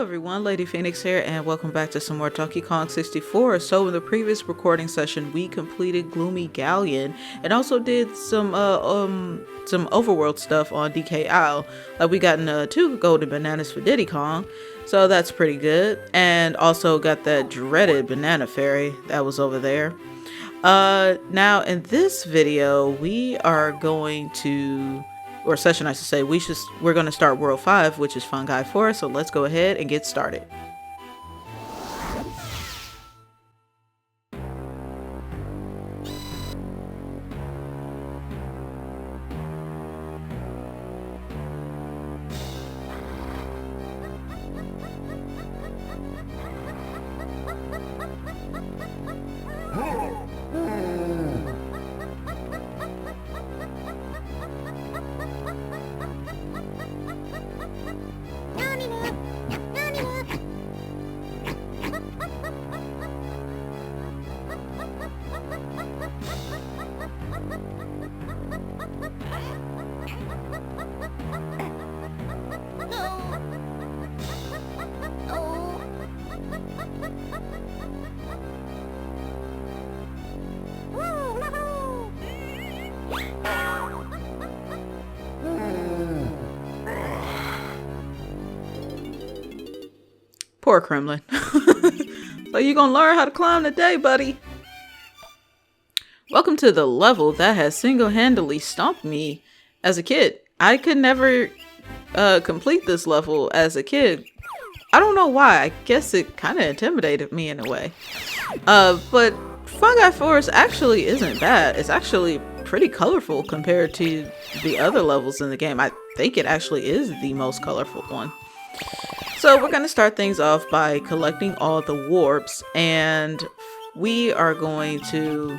everyone, LadyPhoenix here, and welcome back to some more Donkey Kong 64. So in the previous recording session, we completed Gloomy Galleon and also did some overworld stuff on DK Isle. Like we got 2 golden bananas for Diddy Kong, so that's pretty good. And also got that dreaded banana fairy that was over there. Now in this video, we are going to, or session I should say, we're going to start World 5, which is Fungi Forest, so let's go ahead and get started. Poor Kremlin. So you gonna learn how to climb today, buddy. Welcome to the level that has single-handedly stomped me as a kid. I could never complete this level as a kid. I don't know why. I guess it kind of intimidated me in a way. But Fungi Forest actually isn't bad. It's actually pretty colorful compared to the other levels in the game. I think it actually is the most colorful one. So we're going to start things off by collecting all the warps, and we are going to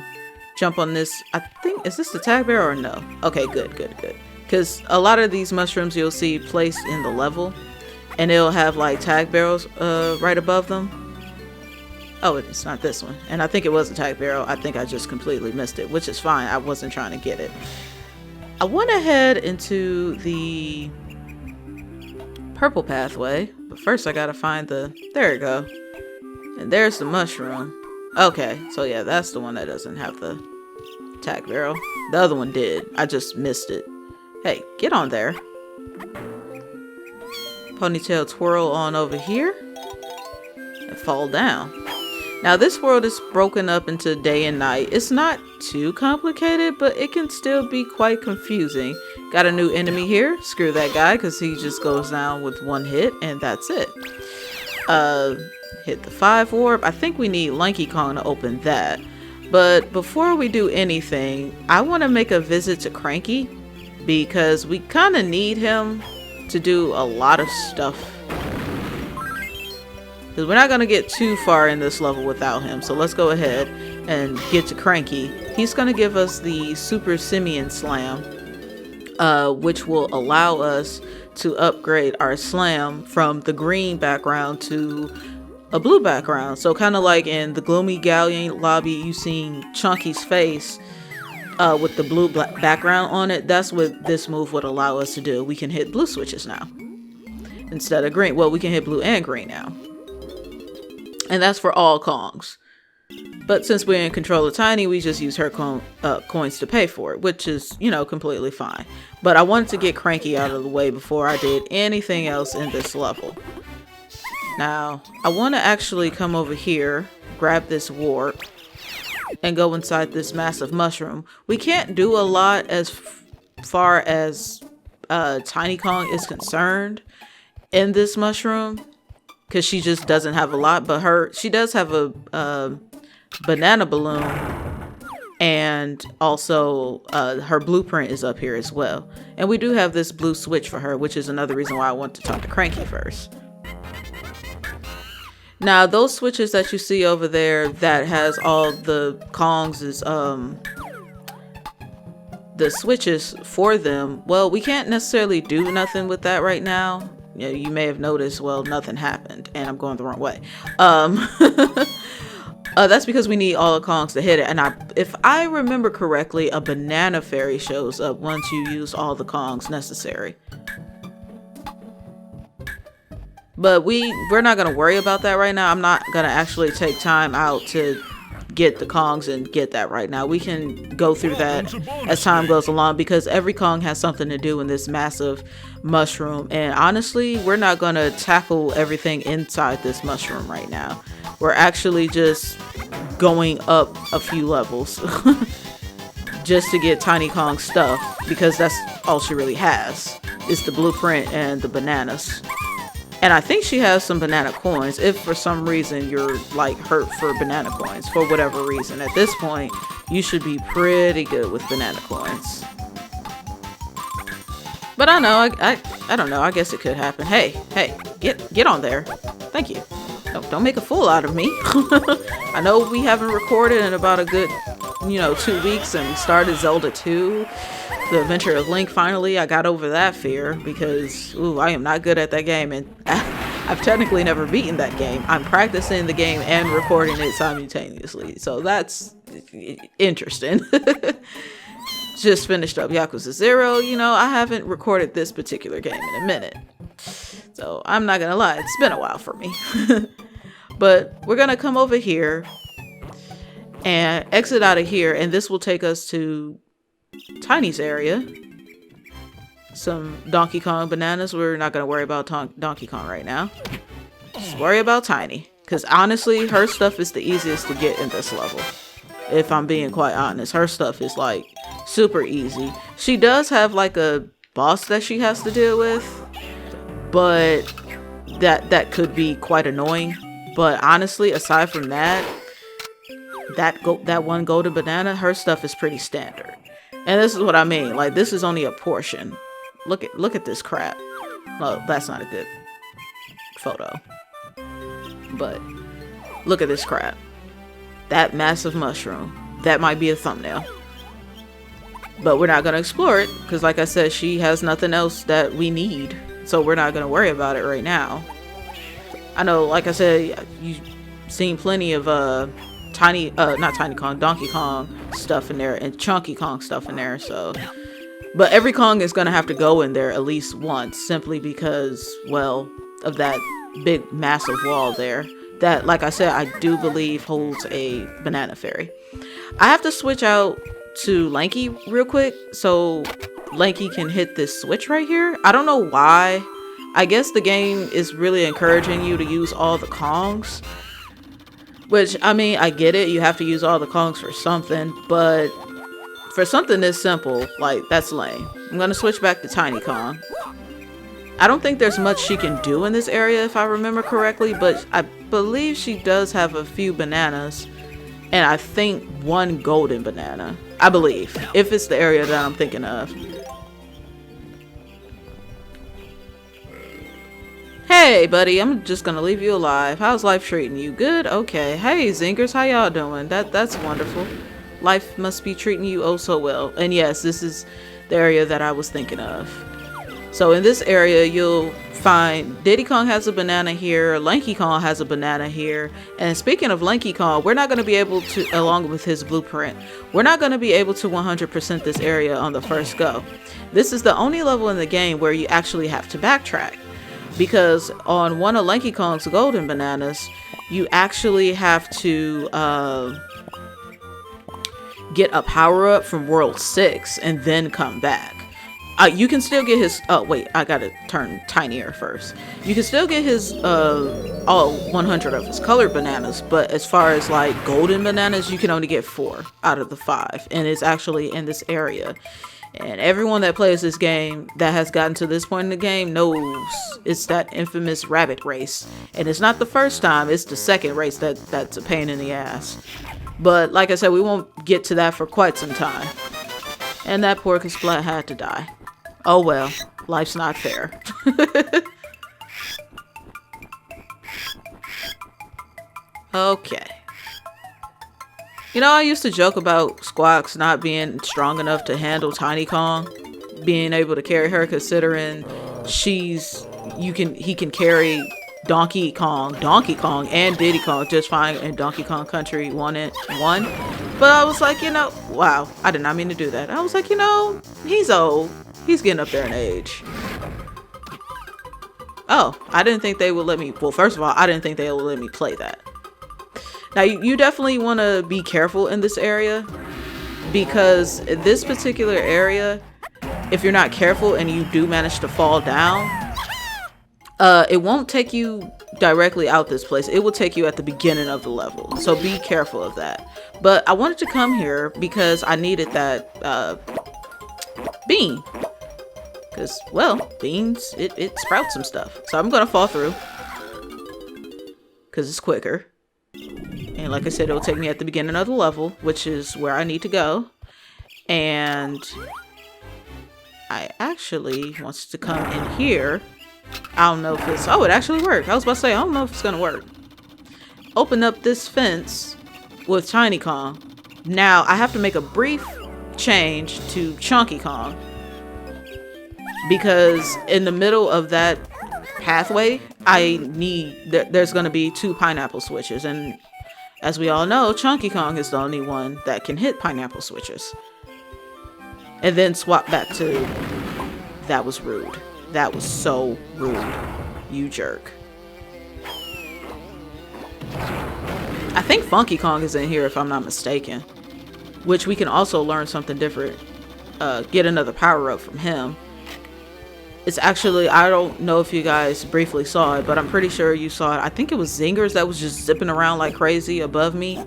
jump on this. I think, is this the tag barrel or no? Okay, good. Because a lot of these mushrooms you'll see placed in the level, and it'll have like tag barrels right above them. Oh, it's not this one. And I think it was a tag barrel. I think I just completely missed it, which is fine. I wasn't trying to get it. I went ahead into the purple pathway, but first I gotta find there we go. And there's the mushroom. Okay, so yeah, that's the one that doesn't have the tag barrel. The other one did. I just missed it. Hey, get on there. Ponytail twirl on over here and fall down. Now this world is broken up into day and night. It's not too complicated, but it can still be quite confusing. Got a new enemy here. Screw that guy, because he just goes down with one hit and that's it. Hit the 5 warp. I think we need Lanky Kong to open that. But before we do anything, I want to make a visit to Cranky, because we kind of need him to do a lot of stuff. Because we're not going to get too far in this level without him. So let's go ahead and get to Cranky. He's going to give us the Super Simian Slam, which will allow us to upgrade our slam from the green background to a blue background. So kind of like in the Gloomy Galleon lobby, you've seen Chunky's face with the blue background on it. That's what this move would allow us to do. We can hit blue switches now instead of green. Well, we can hit blue and green now. And that's for all Kongs. But since we're in control of Tiny, we just use her coins to pay for it, which is, completely fine. But I wanted to get Cranky out of the way before I did anything else in this level. Now, I want to actually come over here, grab this warp, and go inside this massive mushroom. We can't do a lot as far as Tiny Kong is concerned in this mushroom, because she just doesn't have a lot, but she does have a banana balloon, and also her blueprint is up here as well. And we do have this blue switch for her, which is another reason why I want to talk to Cranky first. Now, those switches that you see over there that has all the Kongs is the switches for them. Well, we can't necessarily do nothing with that right now. You may have noticed, well, nothing happened, and I'm going the wrong way. That's because we need all the Kongs to hit it. And if I remember correctly, a banana fairy shows up once you use all the Kongs necessary. But we're not going to worry about that right now. I'm not going to actually take time out to get the Kongs and get that right now. We can go through that as time goes along, because every Kong has something to do in this massive mushroom. And honestly, we're not going to tackle everything inside this mushroom right now. We're actually just going up a few levels just to get Tiny Kong stuff, because that's all she really has is the blueprint and the bananas. And I think she has some banana coins if for some reason you're like hurt for banana coins for whatever reason. At this point, you should be pretty good with banana coins. But I know, I don't know. I guess it could happen. Hey, get on there. Thank you. Don't make a fool out of me. I know we haven't recorded in about a good, 2 weeks, and we started Zelda 2. The Adventure of Link. Finally, I got over that fear, because I am not good at that game, and I've technically never beaten that game. I'm practicing the game and recording it simultaneously, so that's interesting. Just finished up Yakuza 0. I haven't recorded this particular game in a minute, so I'm not gonna lie, it's been a while for me. But we're gonna come over here and exit out of here, and this will take us to Tiny's area. Some Donkey Kong bananas. We're not going to worry about Donkey Kong right now. Just worry about Tiny, because honestly, her stuff is the easiest to get in this level. If I'm being quite honest, her stuff is like super easy. She does have like a boss that she has to deal with, but that could be quite annoying. But honestly, aside from that one golden banana, her stuff is pretty standard. And this is what I mean. Like, this is only a portion. Look at this crap. Oh, that's not a good photo. But look at this crap. That massive mushroom. That might be a thumbnail. But we're not going to explore it, because like I said, she has nothing else that we need. So we're not going to worry about it right now. I know, like I said, you've seen plenty of not Tiny Kong, Donkey Kong stuff in there, and Chunky Kong stuff in there, so. But every Kong is going to have to go in there at least once, simply because, well, of that big massive wall there that, like I said, I do believe holds a banana fairy. I have to switch out to Lanky real quick so Lanky can hit this switch right here. I don't know why. I guess the game is really encouraging you to use all the Kongs. Which, I mean, I get it. You have to use all the Kongs for something. But for something this simple, like, that's lame. I'm going to switch back to Tiny Kong. I don't think there's much she can do in this area, if I remember correctly. But I believe she does have a few bananas. And I think one golden banana. I believe. If it's the area that I'm thinking of. Hey, buddy, I'm just gonna leave you alive. How's life treating you? Good? Okay. Hey, Zingers, how y'all doing? That's wonderful. Life must be treating you oh so well. And yes, this is the area that I was thinking of. So in this area, you'll find Diddy Kong has a banana here, Lanky Kong has a banana here. And speaking of Lanky Kong, we're not going to be able to, along with his blueprint, we're not going to be able to 100% this area on the first go. This is the only level in the game where you actually have to backtrack. Because on one of Lanky Kong's golden bananas, you actually have to get a power-up from World 6 and then come back. You can still get his... Oh, wait. I gotta turn tinier first. You can still get his... all 100 of his colored bananas. But as far as, like, golden bananas, you can only get 4 out of the 5. And it's actually in this area. And everyone that plays this game that has gotten to this point in the game knows it's that infamous rabbit race. And it's not the first time, it's the second race that's a pain in the ass. But like I said, we won't get to that for quite some time. And that poor Splat had to die. Oh well, life's not fair. Okay. You know, I used to joke about Squawks not being strong enough to handle Tiny Kong, being able to carry her, considering he can carry Donkey Kong, and Diddy Kong just fine in Donkey Kong Country 1 and 1. But I was like, wow, I did not mean to do that. I was like, he's old. He's getting up there in age. Oh, I didn't think they would let me. Well, first of all, I didn't think they would let me play that. Now, you definitely want to be careful in this area, because this particular area, if you're not careful and you do manage to fall down, it won't take you directly out this place. It will take you at the beginning of the level. So be careful of that. But I wanted to come here because I needed that bean. Because, well, beans, it sprouts some stuff. So I'm going to fall through, because it's quicker. And like I said, it'll take me at the beginning of the level, which is where I need to go. And I actually wants to come in here. I don't know if it's... Oh, it actually worked. I was about to say, I don't know if it's going to work. Open up this fence with Tiny Kong. Now, I have to make a brief change to Chunky Kong, because in the middle of that pathway, there's going to be 2 pineapple switches. And as we all know, Chunky Kong is the only one that can hit pineapple switches. And then swap back to... That was rude. That was so rude. You jerk. I think Funky Kong is in here if I'm not mistaken. Which we can also learn something different. Get another power up from him. It's actually, I don't know if you guys briefly saw it, but I'm pretty sure you saw it. I think it was Zingers that was just zipping around like crazy above me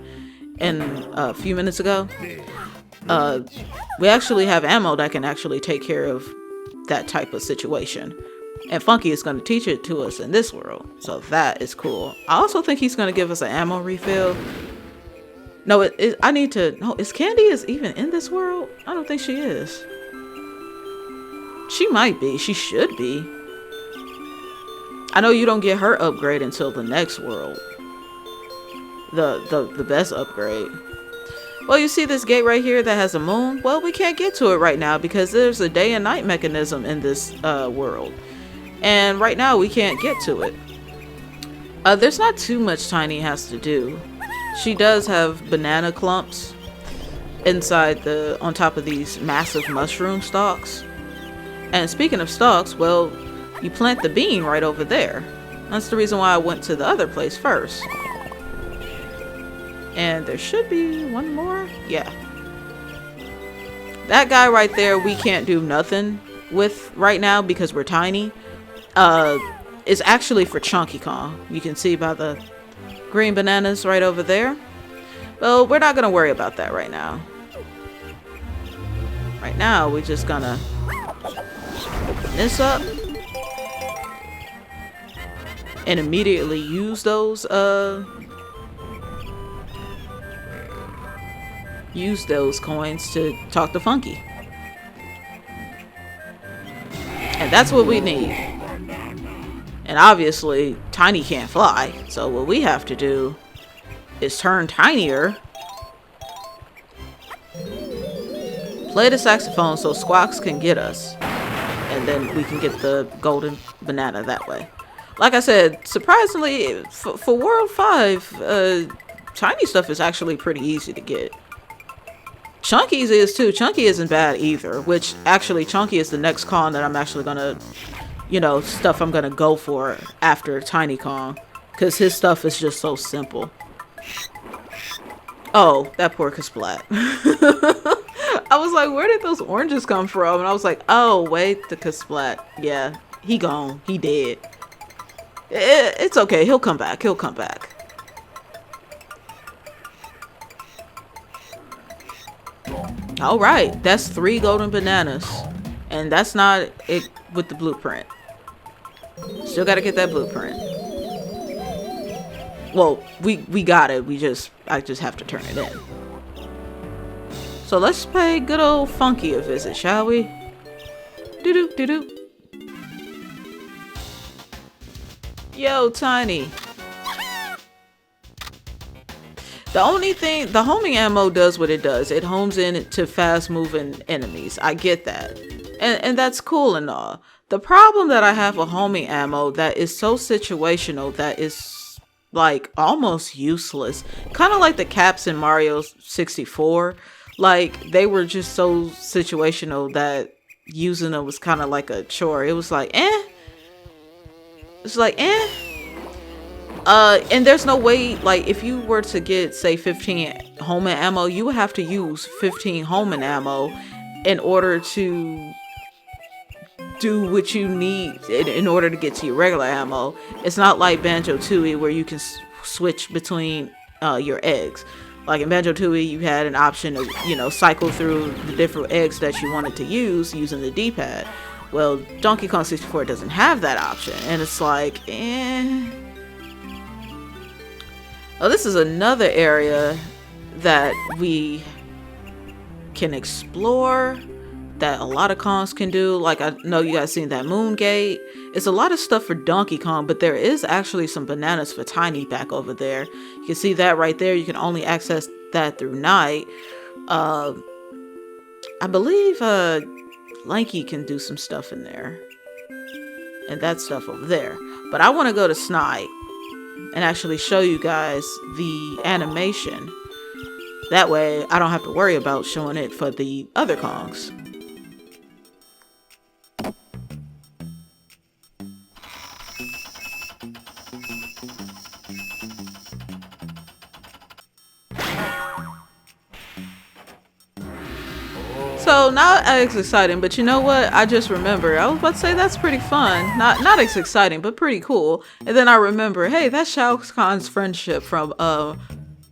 a few minutes ago. We actually have ammo that can actually take care of that type of situation. And Funky is going to teach it to us in this world. So that is cool. I also think he's going to give us an ammo refill. No, I need to... No, is Candy even in this world? I don't think she is. She might be. She should be. I know you don't get her upgrade until the next world. The best upgrade. Well, you see this gate right here that has a moon? Well, we can't get to it right now because there's a day and night mechanism in this world. And right now we can't get to it. There's not too much Tiny has to do. She does have banana clumps on top of these massive mushroom stalks. And speaking of stalks, well, you plant the bean right over there. That's the reason why I went to the other place first. And there should be one more. Yeah. That guy right there, we can't do nothing with right now because we're tiny. It's actually for Chunky Kong. You can see by the green bananas right over there. Well, we're not going to worry about that right now. Right now, we're just going to open this up. And immediately use those, coins to talk to Funky. And that's what we need. And obviously, Tiny can't fly. So what we have to do is turn tinier. Play the saxophone so Squawks can get us. And then we can get the golden banana that way. Like I said, surprisingly, for World 5, Tiny stuff is actually pretty easy to get. Chunky's is too. Chunky isn't bad either, which actually Chunky is the next con that I'm actually gonna, stuff I'm gonna go for after Tiny Kong, because his stuff is just so simple. Oh, that poor Kasplat. I was like, where did those oranges come from? And I was like, oh, wait, the Kasplat. Yeah, he gone. He dead. It's okay. He'll come back. He'll come back. All right, that's 3 golden bananas, and that's not it with the blueprint. Still got to get that blueprint. Well, we got it. I just have to turn it in. So let's pay good old Funky a visit, shall we? Doo doo doo doo. Yo, Tiny. The only thing, the homing ammo does what it does. It homes in to fast moving enemies. I get that. And that's cool and all. The problem that I have with homing ammo that is so situational that is like almost useless. Kind of like the caps in Mario 64. Like they were just so situational that using them was kind of like a chore. It was like, It's like, eh. And there's no way, like, if you were to get, say, 15 homing ammo, you would have to use 15 homing ammo in order to do what you need in order to get to your regular ammo. It's not like Banjo-Tooie where you can switch between your eggs. Like in Banjo-Tooie, you had an option to, you know, cycle through the different eggs that you wanted to use using the D-pad. Well, Donkey Kong 64 doesn't have that option, and it's like, eh. Oh, this is another area that we can explore that a lot of Kongs can do. Like, I know you guys seen that Moon Gate. It's a lot of stuff for Donkey Kong, but there is actually some bananas for Tiny back over there. You can see that right there. You can only access that through night. I believe Lanky can do some stuff in there. And that stuff over there. But I want to go to Snide and actually show you guys the animation. That way I don't have to worry about showing it for the other Kongs. So not as exciting, but you know what? I just remember. I was about to say that's pretty fun. Not as exciting, but pretty cool. And then I remember, hey, that's Shao Kahn's friendship from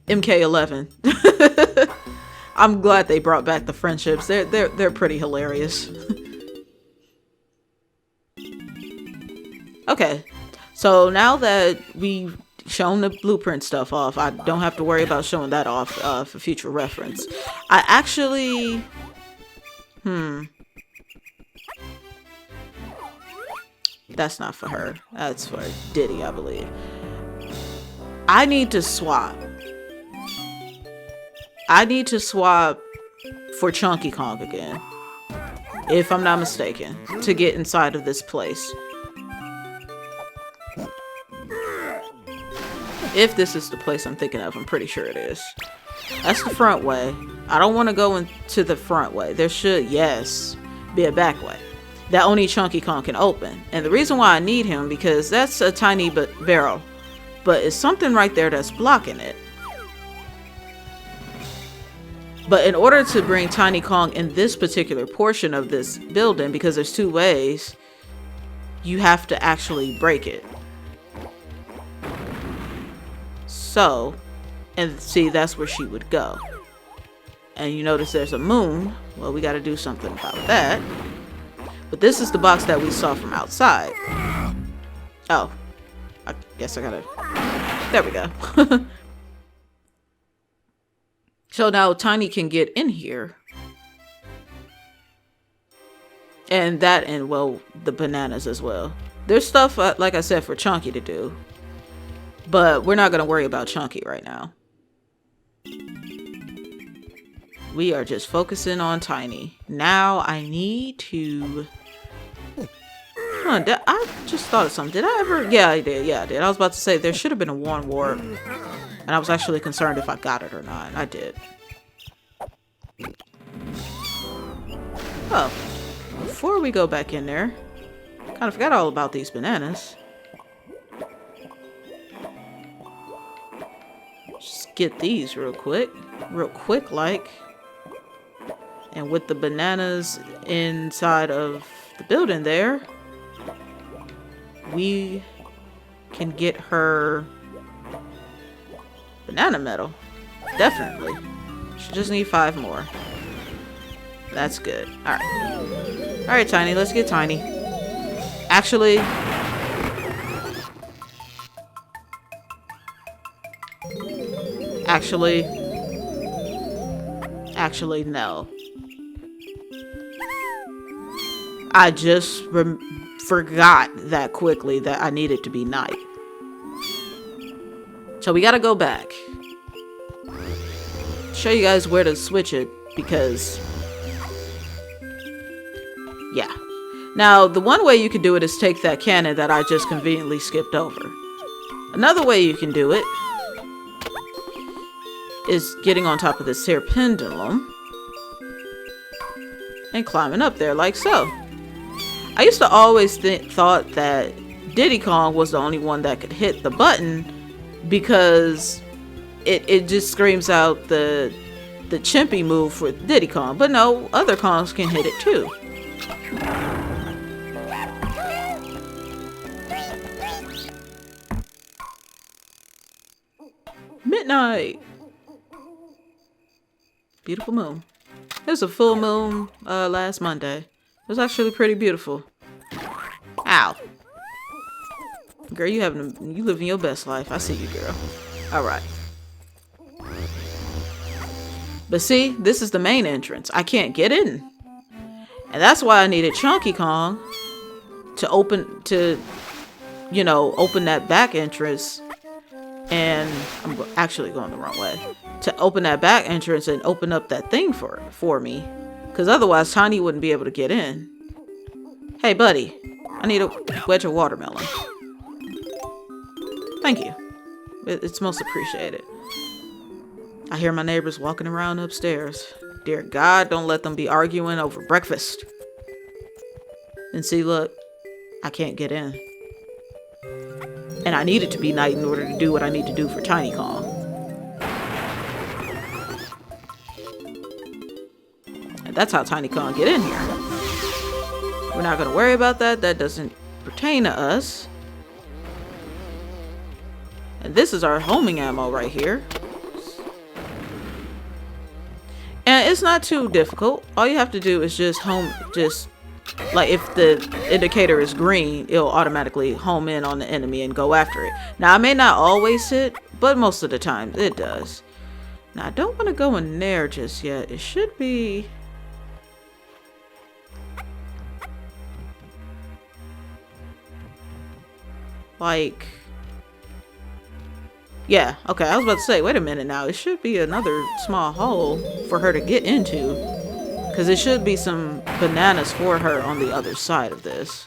MK11. I'm glad they brought back the friendships. They're pretty hilarious. Okay, so now that we've shown the blueprint stuff off, I don't have to worry about showing that off for future reference. I actually. That's not for her. That's for Diddy, I believe. I need to swap. I need to swap for Chunky Kong again, if I'm not mistaken, to get inside of this place. If this is the place I'm thinking of, I'm pretty sure it is. That's the front way. I don't want to go into the front way. There should, yes, be a back way that only Chunky Kong can open. And the reason why I need him, because that's a tiny barrel, but it's something right there that's blocking it. But in order to bring Tiny Kong in this particular portion of this building, because there's two ways, you have to actually break it. So, and see, that's where she would go. And you notice there's a moon. Well, we got to do something about that. But this is the box that we saw from outside. Oh, I guess I gotta. There we go. So now Tiny can get in here. And that, and well, the bananas as well. There's stuff, like I said, for Chunky to do. But we're not going to worry about Chunky right now. We are just focusing on Tiny. Now I need to... I just thought of something. Did I ever... Yeah, I did. Yeah, I did. I was about to say there should have been a Warn Warp. And I was actually concerned if I got it or not. I did. Oh. Before we go back in there, kind of forgot all about these bananas. Just get these real quick like. And with the bananas inside of the building there, we can get her banana medal. Definitely. She just need 5 more. That's good. Alright. Alright, Tiny. Let's get Tiny. Actually... Actually, no. I just forgot that quickly that I needed to be night. So we gotta go back. Show you guys where to switch it, because... yeah. Now, the one way you can do it is take that cannon that I just conveniently skipped over. Another way you can do it is getting on top of this here pendulum and climbing up there like so. I used to always thought that Diddy Kong was the only one that could hit the button because it just screams out the chimpy move for Diddy Kong. But no, other Kongs can hit it too. Midnight. Beautiful moon. It was a full moon last Monday. It was actually pretty beautiful. Ow. Girl, you living your best life. I see you, girl. Alright. But see, this is the main entrance. I can't get in. And that's why I needed Chunky Kong to open that back entrance. And I'm actually going the wrong way. To open that back entrance and open up that thing for me. Because otherwise, Tiny wouldn't be able to get in. Hey, buddy. I need a wedge of watermelon. Thank you. It's most appreciated. I hear my neighbors walking around upstairs. Dear God, don't let them be arguing over breakfast. And see, look. I can't get in. And I need it to be night in order to do what I need to do for Tiny Kong. And that's how Tiny Kong get in here. We're not going to worry about that. That doesn't pertain to us. And this is our homing ammo right here. And it's not too difficult. All you have to do is just like if the indicator is green, it'll automatically home in on the enemy and go after it. Now, I may not always hit, but most of the time it does. Now, I don't want to go in there just yet. It should be... like... yeah, okay, I was about to say, wait a minute now. It should be another small hole for her to get into. Because there should be some bananas for her on the other side of this.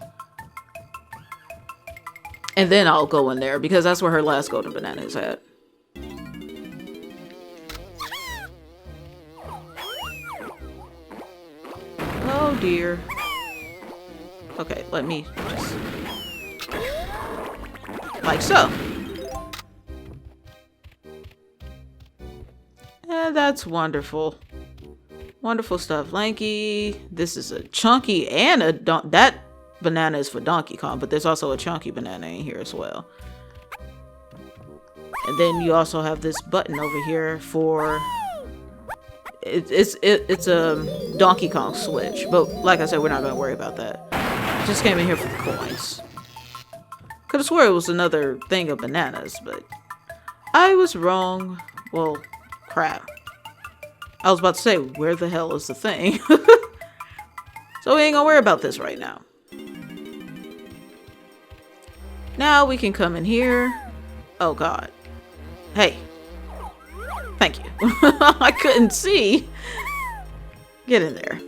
And then I'll go in there, because that's where her last golden banana is at. Oh dear. Okay, let me just... like so. And that's wonderful. Wonderful stuff. Lanky. This is a chunky and that banana is for Donkey Kong, but there's also a chunky banana in here as well. And then you also have this button over here for it's a Donkey Kong switch, but like I said, we're not going to worry about that. Just came in here for the coins. Could have swore it was another thing of bananas, but I was wrong. Well, crap. I was about to say, where the hell is the thing? So we ain't gonna worry about this right now. Now we can come in here. Oh God. Hey. Thank you. I couldn't see. Get in there.